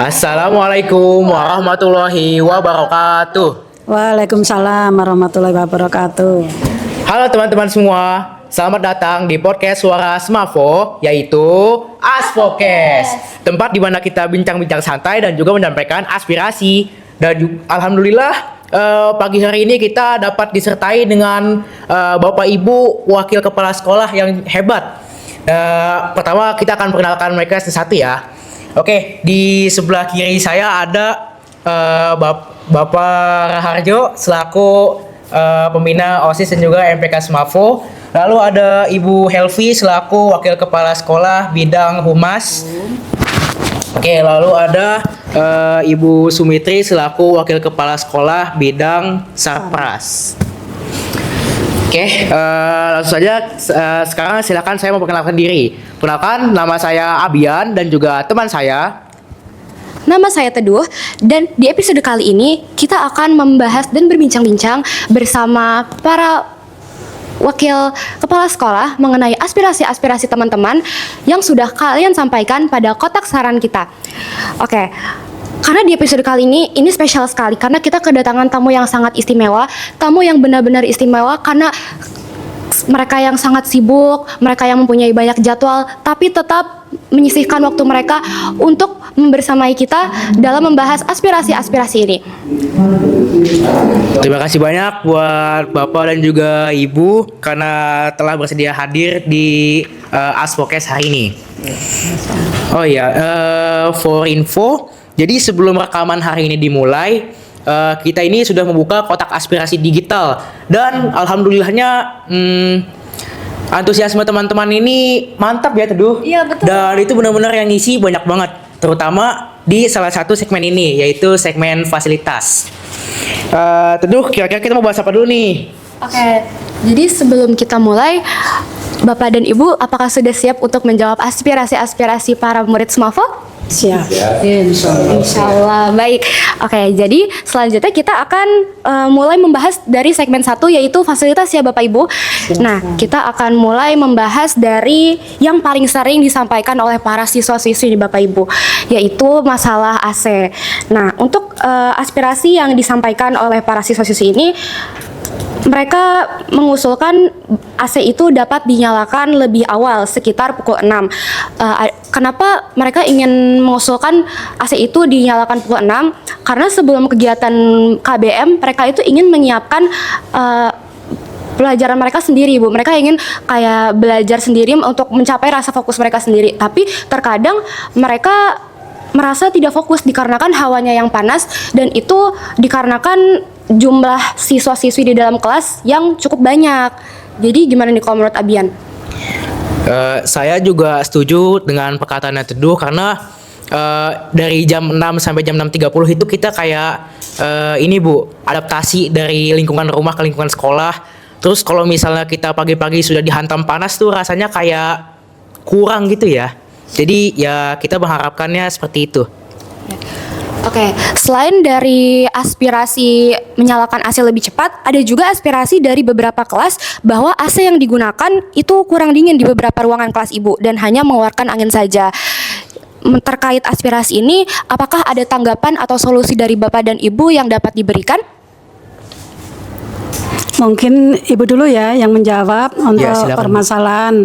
Assalamualaikum warahmatullahi wabarakatuh. Waalaikumsalam warahmatullahi wabarakatuh. Halo teman-teman semua, selamat datang di podcast Suara Smavo, yaitu Aspodcast, tempat di mana kita bincang-bincang santai dan juga menyampaikan aspirasi. Dan alhamdulillah pagi hari ini kita dapat disertai dengan Bapak Ibu wakil kepala sekolah yang hebat. Pertama kita akan perkenalkan mereka satu-satu ya. Oke, di sebelah kiri saya ada Bapak Raharjo selaku pembina OSIS dan juga MPK Smavo. Lalu ada Ibu Helvi selaku wakil kepala sekolah bidang humas. Oke, lalu ada Ibu Sumitri selaku wakil kepala sekolah bidang sarpras. Oke, langsung saja sekarang silakan saya memperkenalkan diri. Perkenalkan, nama saya Abian dan juga teman saya. Nama saya Teduh, dan di episode kali ini kita akan membahas dan berbincang-bincang bersama para wakil kepala sekolah mengenai aspirasi-aspirasi teman-teman yang sudah kalian sampaikan pada kotak saran kita. Oke, karena di episode kali ini spesial sekali karena kita kedatangan tamu yang sangat istimewa, tamu yang benar-benar istimewa karena mereka yang sangat sibuk, mereka yang mempunyai banyak jadwal, tapi tetap menyisihkan waktu mereka untuk membersamai kita dalam membahas aspirasi-aspirasi ini. Terima kasih banyak buat Bapak dan juga Ibu karena telah bersedia hadir di Aspodcast hari ini. Oh iya, for info, jadi sebelum rekaman hari ini dimulai, kita ini sudah membuka kotak aspirasi digital dan alhamdulillahnya antusiasme teman-teman ini mantap ya Teduh. Iya, betul. Dan itu benar-benar yang ngisi banyak banget, terutama di salah satu segmen ini yaitu segmen fasilitas. Teduh, kira-kira kita mau bahas apa dulu nih? Oke, jadi sebelum kita mulai, Bapak dan Ibu, apakah sudah siap untuk menjawab aspirasi-aspirasi para murid Smavo? Siap. Insya Allah. Baik. Oke, jadi selanjutnya kita akan mulai membahas dari segmen 1 yaitu fasilitas ya Bapak Ibu. Nah, kita akan mulai membahas dari yang paling sering disampaikan oleh para siswa-siswi di Bapak Ibu, yaitu masalah AC. Nah, untuk aspirasi yang disampaikan oleh para siswa-siswi ini, mereka mengusulkan AC itu dapat dinyalakan lebih awal, sekitar pukul 6. Kenapa mereka ingin mengusulkan AC itu dinyalakan pukul 6? Karena sebelum kegiatan KBM, mereka itu ingin menyiapkan pelajaran mereka sendiri, Bu. Mereka ingin kayak belajar sendiri untuk mencapai rasa fokus mereka sendiri. Tapi terkadang mereka merasa tidak fokus dikarenakan hawanya yang panas, dan itu dikarenakan jumlah siswa-siswi di dalam kelas yang cukup banyak. Jadi gimana nih kalau menurut Abian? Saya juga setuju dengan perkataannya Teduh karena dari jam 6 sampai jam 6.30 itu kita kayak ini Bu, adaptasi dari lingkungan rumah ke lingkungan sekolah. Terus kalau misalnya kita pagi-pagi sudah dihantam panas tuh rasanya kayak kurang gitu ya. Jadi ya kita mengharapkannya seperti itu. Oke, selain dari aspirasi menyalakan AC lebih cepat, ada juga aspirasi dari beberapa kelas bahwa AC yang digunakan itu kurang dingin di beberapa ruangan kelas Ibu dan hanya mengeluarkan angin saja. Terkait aspirasi ini, apakah ada tanggapan atau solusi dari Bapak dan Ibu yang dapat diberikan? Mungkin Ibu dulu ya yang menjawab untuk silakan, permasalahan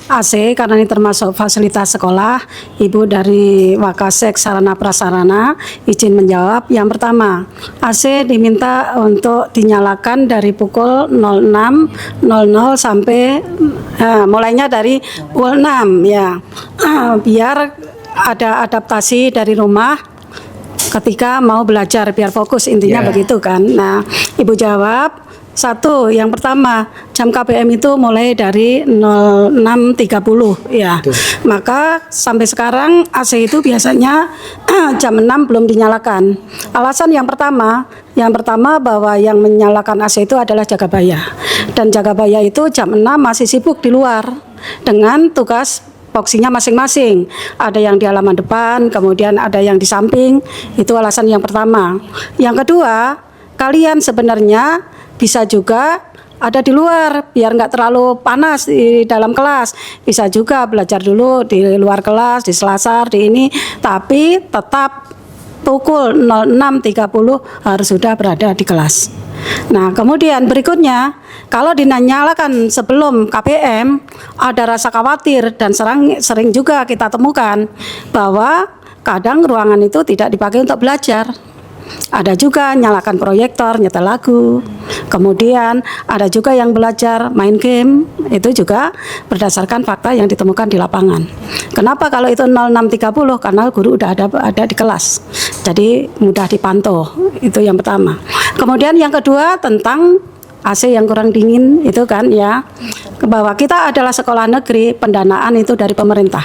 AC karena ini termasuk fasilitas sekolah. Ibu dari Wakasek Sarana Prasarana izin menjawab. Yang pertama, AC diminta untuk dinyalakan dari pukul 06.00 sampai mulainya dari pukul 6 ya. Biar ada adaptasi dari rumah ketika mau belajar, biar fokus intinya begitu kan. Nah, Ibu jawab. Satu, yang pertama, jam KBM itu mulai dari 06.30 ya. Maka sampai sekarang AC itu biasanya jam 6 belum dinyalakan. Alasan yang pertama bahwa yang menyalakan AC itu adalah Jagabaya. Dan Jagabaya itu jam 6 masih sibuk di luar dengan tugas boksinya masing-masing. Ada yang di halaman depan, kemudian ada yang di samping. Itu alasan yang pertama. Yang kedua, kalian sebenarnya bisa juga ada di luar biar nggak terlalu panas di dalam kelas. Bisa juga belajar dulu di luar kelas, di selasar, di ini, tapi tetap pukul 06.30 harus sudah berada di kelas. Nah, kemudian berikutnya, kalau dinyalakan sebelum KPM, ada rasa khawatir dan sering juga kita temukan bahwa kadang ruangan itu tidak dipakai untuk belajar. Ada juga nyalakan proyektor, nyetel lagu. Kemudian ada juga yang belajar main game. Itu juga berdasarkan fakta yang ditemukan di lapangan. Kenapa kalau itu 06.30? Karena guru udah ada di kelas. Jadi mudah dipantau. Itu yang pertama. Kemudian yang kedua tentang AC yang kurang dingin itu kan ya, bahwa kita adalah sekolah negeri, pendanaan itu dari pemerintah,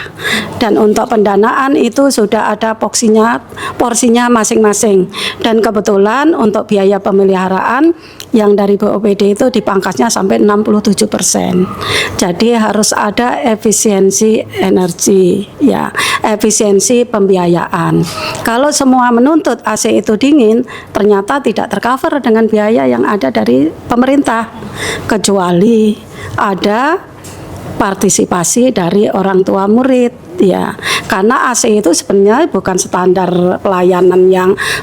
dan untuk pendanaan itu sudah ada porsinya masing-masing, dan kebetulan untuk biaya pemeliharaan yang dari BOPD itu dipangkasnya sampai 67%. Jadi harus ada efisiensi energi ya, efisiensi pembiayaan. Kalau semua menuntut AC itu dingin, ternyata tidak tercover dengan biaya yang ada dari pemerintah, kecuali ada partisipasi dari orang tua murid ya, karena AC itu sebenarnya bukan standar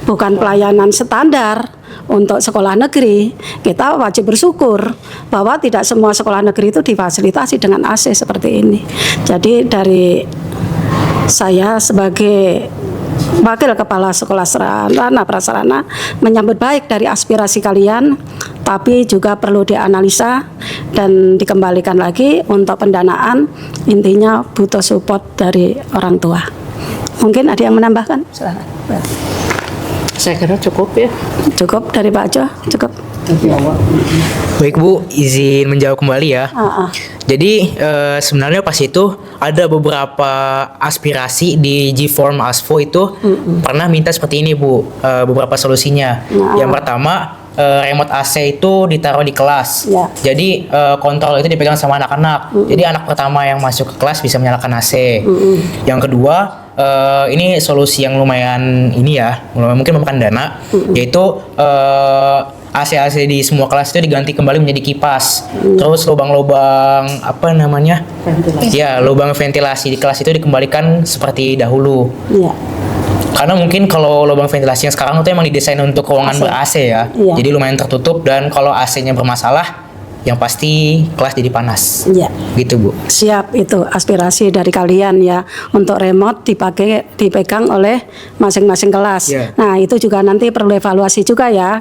bukan pelayanan standar untuk sekolah negeri. Kita wajib bersyukur bahwa tidak semua sekolah negeri itu difasilitasi dengan AC seperti ini. Jadi dari saya sebagai Wakil Kepala Sekolah Sarana Prasarana menyambut baik dari aspirasi kalian, tapi juga perlu dianalisa dan dikembalikan lagi untuk pendanaan. Intinya butuh support dari orang tua. Mungkin ada yang menambahkan? Silakan. Saya kira cukup ya. Cukup dari Pak Jo? Cukup. Baik Bu, izin menjawab kembali ya. Jadi sebenarnya pas itu ada beberapa aspirasi di G-Form ASFO itu pernah minta seperti ini Bu, beberapa solusinya. Yang pertama, remote AC itu ditaruh di kelas. Ya. Jadi kontrol itu dipegang sama anak-anak. Jadi anak pertama yang masuk ke kelas bisa menyalakan AC. Yang kedua, ini solusi yang lumayan ini ya, mungkin memakan dana, yaitu AC-AC di semua kelas itu diganti kembali menjadi kipas. Terus lubang-lubang apa namanya? Ventilasi. Ya, lubang ventilasi di kelas itu dikembalikan seperti dahulu. Iya. Karena mungkin kalau lubang ventilasi yang sekarang itu emang didesain untuk ruangan ber-AC ya. Iya. Jadi lumayan tertutup, dan kalau AC-nya bermasalah, yang pasti kelas jadi panas. Iya. Gitu Bu. Siap, itu aspirasi dari kalian ya, untuk remote dipegang oleh masing-masing kelas. Yeah. Nah, itu juga nanti perlu evaluasi juga ya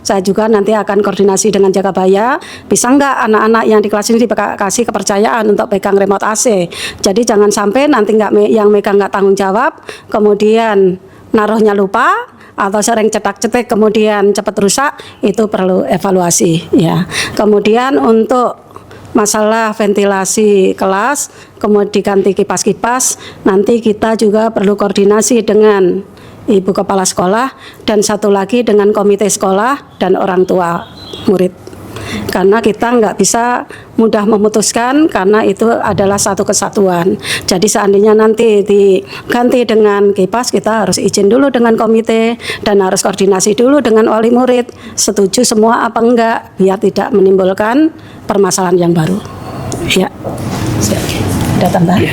saya juga nanti akan koordinasi dengan Jagabaya, bisa nggak anak-anak yang di kelas ini dikasih kepercayaan untuk pegang remote AC. Jadi jangan sampai nanti yang megang nggak tanggung jawab, kemudian naruhnya lupa, atau sering cetak-cetik kemudian cepat rusak. Itu perlu evaluasi ya. Kemudian untuk masalah ventilasi kelas, kemudian diganti kipas-kipas, nanti kita juga perlu koordinasi dengan Ibu Kepala Sekolah, dan satu lagi dengan komite sekolah dan orang tua murid. Karena kita nggak bisa mudah memutuskan, karena itu adalah satu kesatuan. Jadi seandainya nanti diganti dengan kipas, kita harus izin dulu dengan komite dan harus koordinasi dulu dengan wali murid, setuju semua apa enggak, biar tidak menimbulkan permasalahan yang baru. Ya, ada tambahan?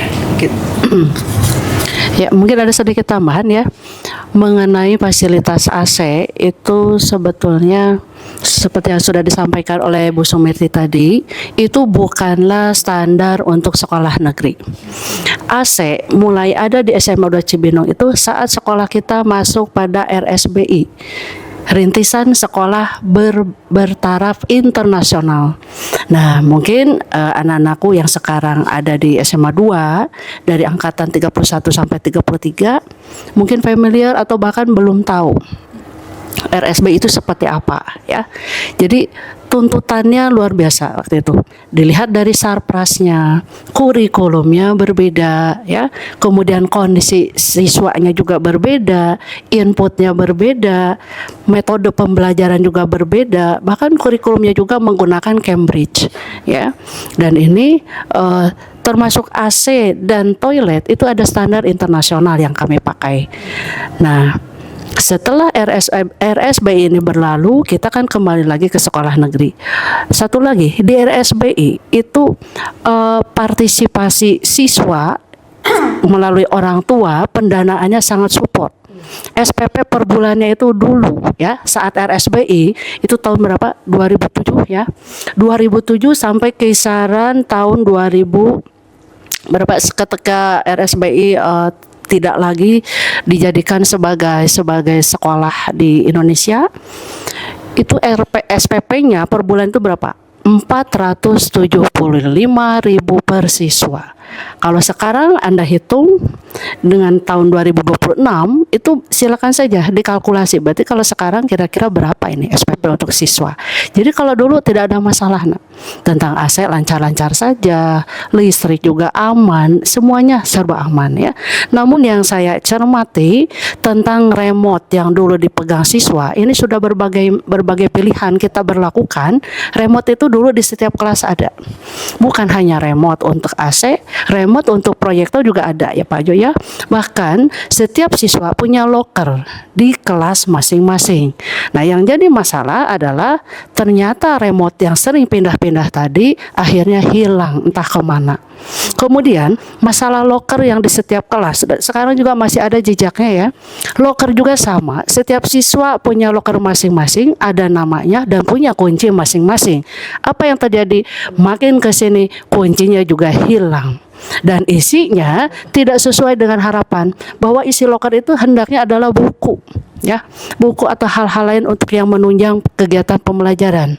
Ya, mungkin ada sedikit tambahan ya mengenai fasilitas AC. Itu sebetulnya seperti yang sudah disampaikan oleh Bu Sumirti tadi, itu bukanlah standar untuk sekolah negeri. AC mulai ada di SMA 2 Cibinong itu saat sekolah kita masuk pada RSBI, Rintisan Sekolah Bertaraf Internasional. Nah, mungkin anak-anakku yang sekarang ada di SMA 2 dari angkatan 31 sampai 33 mungkin familiar atau bahkan belum tahu RSB itu seperti apa ya. Jadi tuntutannya luar biasa waktu itu. Dilihat dari sarprasnya, kurikulumnya berbeda ya. Kemudian kondisi siswanya juga berbeda, inputnya berbeda, metode pembelajaran juga berbeda, bahkan kurikulumnya juga menggunakan Cambridge ya. Dan ini termasuk AC dan toilet itu ada standar internasional yang kami pakai. Nah, setelah RSBI ini berlalu, kita kan kembali lagi ke sekolah negeri. Satu lagi, di RSBI itu partisipasi siswa melalui orang tua, pendanaannya sangat support. SPP per bulannya itu dulu ya, saat RSBI itu tahun berapa? 2007 ya. 2007 sampai kisaran tahun 2000 berapa ketika RSBI tidak lagi dijadikan sebagai sekolah di Indonesia, itu SPP-nya per bulan itu berapa? 475.000 per siswa. Kalau sekarang Anda hitung dengan tahun 2026 itu silakan saja dikalkulasi. Berarti kalau sekarang kira-kira berapa ini SPP untuk siswa. Jadi kalau dulu tidak ada masalah tentang AC lancar-lancar saja, listrik juga aman, semuanya serba aman ya. Namun yang saya cermati tentang remote yang dulu dipegang siswa, ini sudah berbagai pilihan kita berlakukan. Remote itu dulu di setiap kelas ada. Bukan hanya remote untuk AC, remote untuk proyektor juga ada ya Pak Jo ya. Bahkan setiap siswa punya loker di kelas masing-masing. Nah yang jadi masalah adalah ternyata remote yang sering pindah-pindah tadi akhirnya hilang entah kemana. Kemudian masalah loker yang di setiap kelas sekarang juga masih ada jejaknya ya. Loker juga sama, setiap siswa punya loker masing-masing, ada namanya dan punya kunci masing-masing. Apa yang terjadi? Makin ke sini kuncinya juga hilang. Dan isinya tidak sesuai dengan harapan, bahwa isi loker itu hendaknya adalah buku ya, buku atau hal-hal lain untuk yang menunjang kegiatan pembelajaran.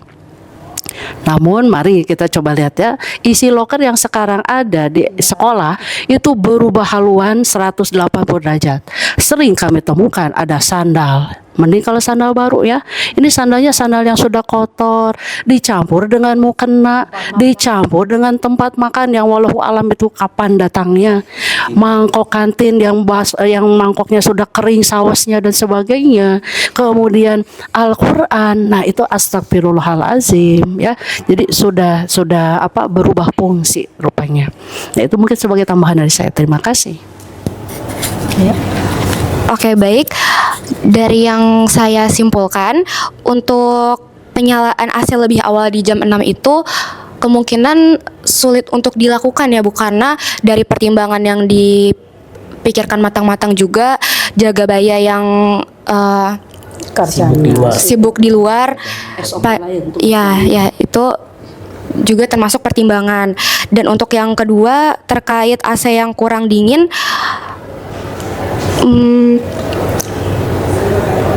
Namun mari kita coba lihat ya, isi loker yang sekarang ada di sekolah itu berubah haluan 180 derajat. Sering kami temukan ada sandal. Mending kalau sandal baru ya. Ini sandalnya sandal yang sudah kotor, dicampur dengan mukena, dicampur dengan tempat makan yang walau alam itu kapan datangnya. Mangkok kantin yang mangkoknya sudah kering sausnya dan sebagainya. Kemudian Al-Qur'an. Nah, itu astagfirullahalazim ya. Jadi sudah berubah fungsi rupanya. Nah, itu mungkin sebagai tambahan dari saya. Terima kasih. Ya. Oke, baik. Dari yang saya simpulkan, untuk penyalaan AC lebih awal di jam 6 itu kemungkinan sulit untuk dilakukan ya Bu, karena dari pertimbangan yang dipikirkan matang-matang juga, jaga baya yang sibuk di luar, ya itu juga termasuk pertimbangan. Dan untuk yang kedua terkait AC yang kurang dingin,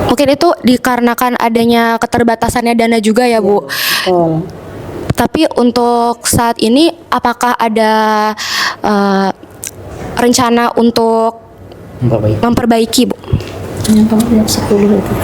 mungkin itu dikarenakan adanya keterbatasannya dana juga ya Bu. Tapi untuk saat ini apakah ada rencana untuk memperbaiki Bu?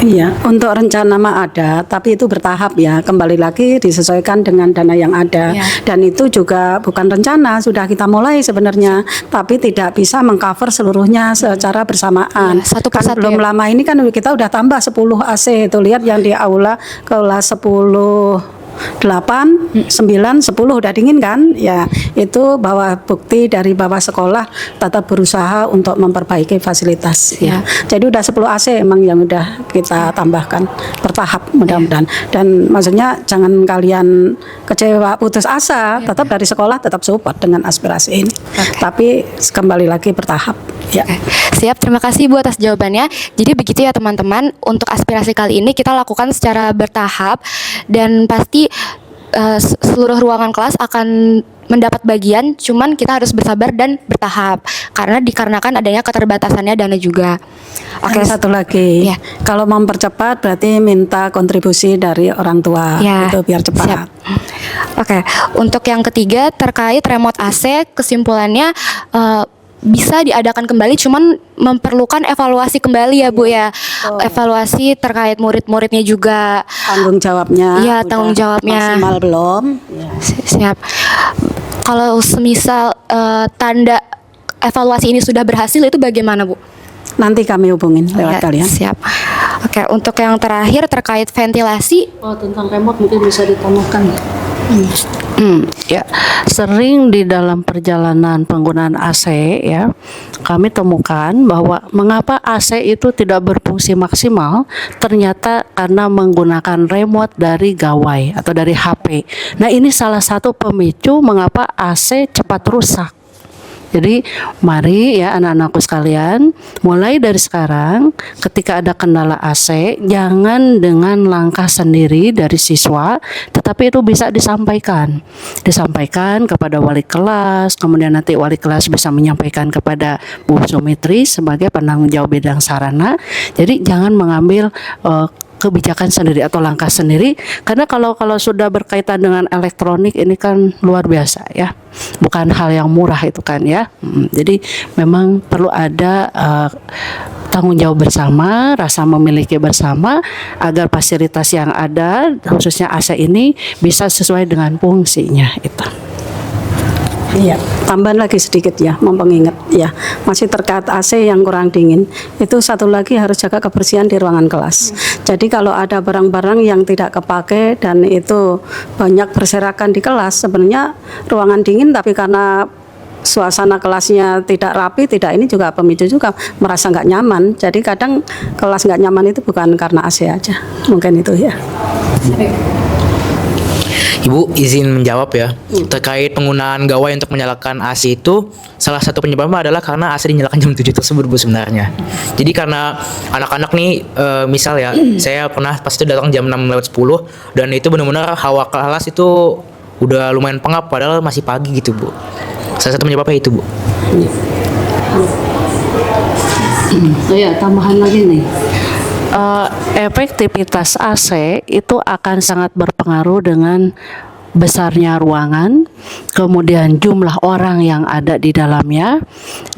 Iya, untuk rencana mah ada, tapi itu bertahap ya. Kembali lagi disesuaikan dengan dana yang ada. Ya. Dan itu juga bukan rencana, sudah kita mulai sebenarnya, tapi tidak bisa mengcover seluruhnya secara bersamaan. Ya, satu Kan persatu belum ya. lama ini kan kita udah tambah 10 AC. Itu lihat yang di aula kelas 10 8, 9, 10 udah dingin kan ya, itu bahwa bukti dari bahwa sekolah tetap berusaha untuk memperbaiki fasilitas ya. Jadi udah 10 AC emang yang udah kita tambahkan bertahap mudah-mudahan. Dan maksudnya jangan kalian kecewa putus asa, tetap dari sekolah tetap support dengan aspirasi ini. Tapi kembali lagi bertahap ya. Siap, terima kasih Bu atas jawabannya. Jadi begitu ya teman-teman, untuk aspirasi kali ini kita lakukan secara bertahap, dan pasti seluruh ruangan kelas akan mendapat bagian, cuman kita harus bersabar dan bertahap dikarenakan adanya keterbatasannya dana juga. Oke, satu lagi. Ya. Kalau mempercepat berarti minta kontribusi dari orang tua Ya, itu biar cepat. siap. Oke, untuk yang ketiga terkait remote AC, kesimpulannya bisa diadakan kembali, cuman memerlukan evaluasi kembali ya Bu ya. Evaluasi terkait murid-muridnya juga. Tanggung jawabnya. Iya, udah tanggung jawabnya. maksimal belum? Siap. Kalau semisal tanda evaluasi ini sudah berhasil, itu bagaimana Bu? Nanti kami hubungin lewat Ya, kalian. Siap. Oke, untuk yang terakhir terkait ventilasi. Tentang remote mungkin bisa ditambahkan. Ya, sering di dalam perjalanan penggunaan AC ya, kami temukan bahwa mengapa AC itu tidak berfungsi maksimal, ternyata karena menggunakan remote dari gawai atau dari HP. Nah, ini salah satu pemicu mengapa AC cepat rusak. Jadi mari ya anak-anakku sekalian, mulai dari sekarang ketika ada kendala AC, jangan dengan langkah sendiri dari siswa, tetapi itu bisa disampaikan kepada wali kelas, kemudian nanti wali kelas bisa menyampaikan kepada Bu Sumitri sebagai penanggung jawab bidang sarana. Jadi jangan mengambil kebijakan sendiri atau langkah sendiri, karena kalau sudah berkaitan dengan elektronik ini kan luar biasa ya, bukan hal yang murah itu kan ya. Jadi memang perlu ada tanggung jawab bersama, rasa memiliki bersama, agar fasilitas yang ada khususnya AC ini bisa sesuai dengan fungsinya itu. Iya, tambahan lagi sedikit ya, mumpung ingat ya, masih terkait AC yang kurang dingin. Itu satu lagi harus jaga kebersihan di ruangan kelas. Jadi kalau ada barang-barang yang tidak kepake dan itu banyak berserakan di kelas, sebenarnya ruangan dingin tapi karena suasana kelasnya tidak rapi, tidak ini juga pemicu juga merasa nggak nyaman. Jadi kadang kelas nggak nyaman itu bukan karena AC aja, mungkin itu ya. Ibu izin menjawab ya, terkait penggunaan gawai untuk menyalakan AC itu salah satu penyebabnya adalah karena AC dinyalakan jam 7 tersebut Bu sebenarnya. Jadi karena anak-anak nih misal ya, saya pernah pas itu datang jam 6:10 dan itu benar-benar hawa kelas itu udah lumayan pengap padahal masih pagi gitu Bu. Salah satu penyebabnya itu Bu. Oh ya, tambahan lagi nih. Efektivitas AC itu akan sangat berpengaruh dengan besarnya ruangan, kemudian jumlah orang yang ada di dalamnya,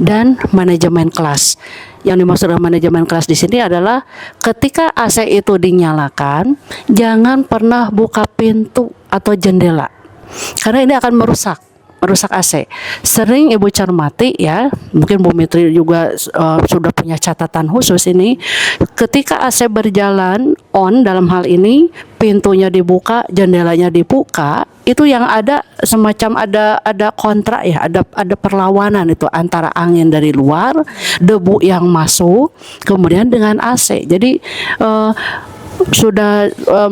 dan manajemen kelas. Yang dimaksud dengan manajemen kelas di sini adalah ketika AC itu dinyalakan, jangan pernah buka pintu atau jendela, karena ini akan merusak AC. Sering Ibu cermati ya, mungkin Bu Mitri juga sudah punya catatan khusus ini. Ketika AC berjalan on dalam hal ini, pintunya dibuka, jendelanya dibuka, itu yang ada semacam ada kontra ya, ada perlawanan itu antara angin dari luar, debu yang masuk, kemudian dengan AC. Jadi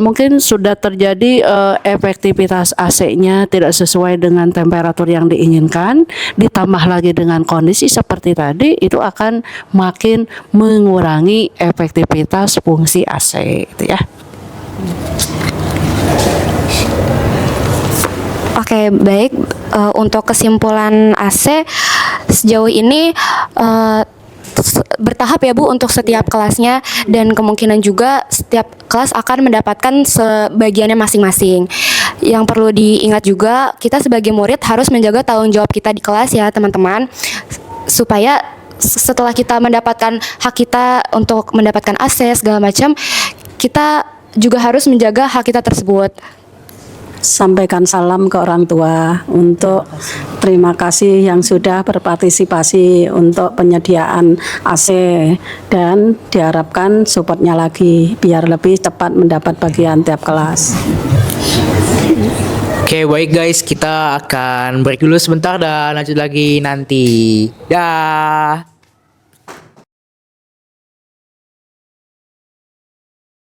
mungkin sudah terjadi efektivitas AC-nya tidak sesuai dengan temperatur yang diinginkan, ditambah lagi dengan kondisi seperti tadi, itu akan makin mengurangi efektivitas fungsi AC itu ya. Oke, baik. Untuk kesimpulan AC sejauh ini bertahap ya Bu untuk setiap kelasnya, dan kemungkinan juga setiap kelas akan mendapatkan sebagiannya masing-masing. Yang perlu diingat juga, kita sebagai murid harus menjaga tanggung jawab kita di kelas ya teman-teman, supaya setelah kita mendapatkan hak kita untuk mendapatkan akses segala macam, kita juga harus menjaga hak kita tersebut. Sampaikan salam ke orang tua untuk terima kasih yang sudah berpartisipasi untuk penyediaan AC, dan diharapkan supportnya lagi biar lebih cepat mendapat bagian tiap kelas. Oke, baik guys, kita akan break dulu sebentar dan lanjut lagi nanti. Dah.